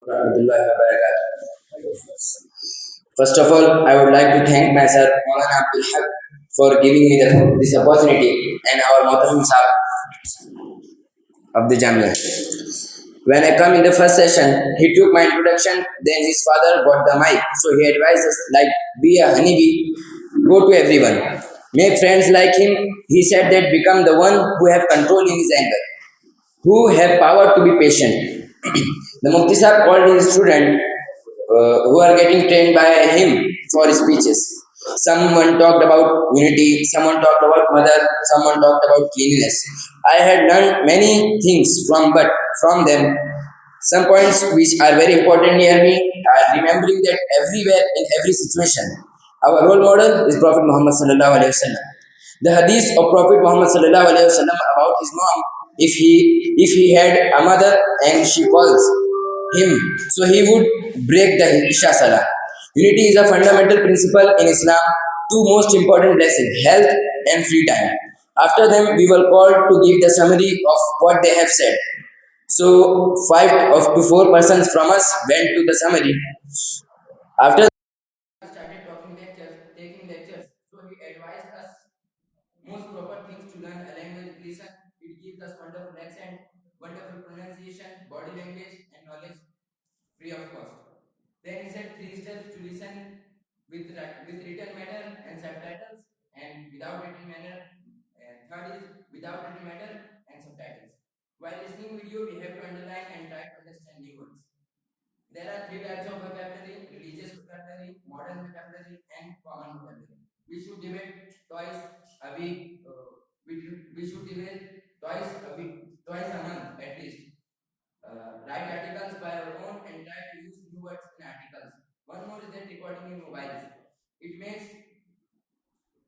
Warahmatullahi wabarakatuh. First of all, I would like to thank my sir Maulana Abdul Haq for giving me this opportunity and our Muhtaram Sahab of the Jamia. When I come in the first session, he took my introduction, then his father got the mic. So he advised us like be a honeybee, go to everyone. Make friends like him. He said that become the one who have control in his anger, who have power to be patient. The Mufti Sahib called his student who are getting trained by him for speeches. Someone talked about unity, someone talked about mother, someone talked about cleanliness. I had learned many things from them. Some points which are very important near me are remembering that everywhere in every situation. Our role model is Prophet Muhammad sallallahu alaihi wasallam. The hadith of Prophet Muhammad sallallahu alaihi wasallam about his mom, if he had a mother and she calls him, so he would break the Isha Salah. Unity is a fundamental principle in Islam. Two most important lessons, health and free time. After them, we were called to give the summary of what they have said. So, 5 to 4 persons from us went to the summary. After started talking lectures, taking lectures, so he advised us most proper things to learn a language. Listen, it gives us wonderful accent, wonderful pronunciation, body language, and knowledge free of cost. Then he said 3 steps to listen with written matter and subtitles, and without written matter. And third is without written matter and subtitles. While listening video, we have to underline and try to understand new words. There are 3 types of vocabulary: religious vocabulary, modern vocabulary, and common vocabulary. We should debate twice a week. We should debate twice a week, twice a month at least. Write articles by our own and try to use new words in articles. One more is that recording in mobiles. It makes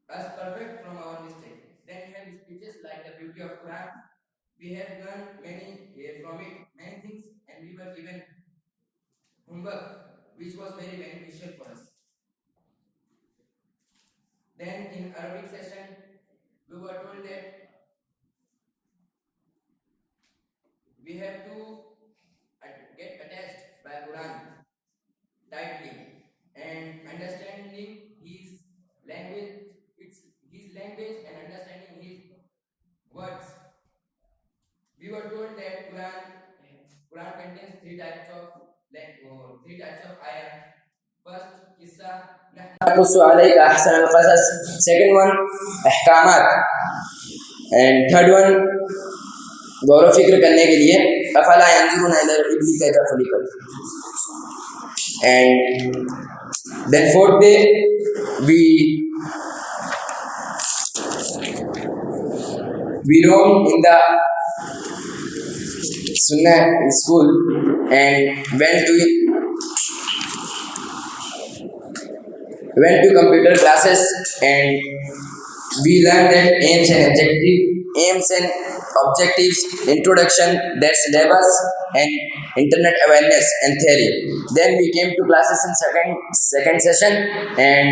us perfect from our mistake. Then we have speeches like the beauty of Quran. We have learned from it, many things, and we were given homework, which was very beneficial for us. Then in Arabic session, we were told that we have to get attached by Quran tightly and understanding his language, his language and understanding his words. We were told that Quran contains 3 types of ayah. First, qissa نقص عليك أحسن القصص. Second one, ahkamat. And third one, गौर फिक्र करने के लिए अफला यंजुरून इला इब्ली कैफा खुलिकत. And then fourth day, we roamed in the Sunnah school and went to computer classes, and we learned that aims and objectives, introduction, their syllabus, and internet awareness and theory. Then we came to classes in second session, and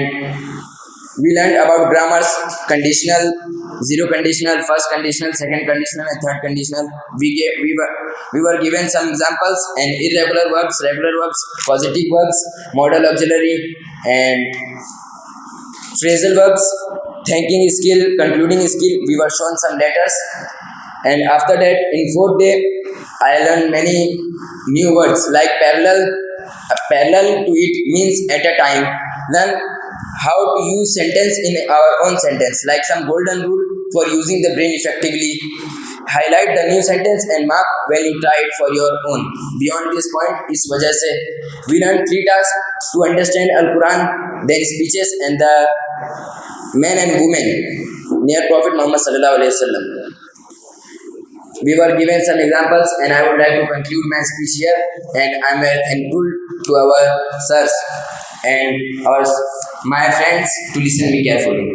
we learned about grammars, conditional, zero conditional, first conditional, second conditional, and third conditional. We were given some examples and irregular verbs, regular verbs, positive verbs, modal auxiliary, and phrasal verbs, thanking skill, concluding skill. We were shown some letters, and after that, in fourth day, I learned many new words like parallel. Parallel to it means at a time. Learn how to use sentence in our own sentence, like some golden rule for using the brain effectively. Highlight the new sentence and mark when you try it for your own. Beyond this point, is wajah se we learned 3 tasks to understand Al-Quran, then speeches and the men and women near Prophet Muhammad sallallahu alaihi wasallam. We were given some examples, and I would like to conclude my speech here. And I'm very thankful to our sirs and my friends to listen me carefully.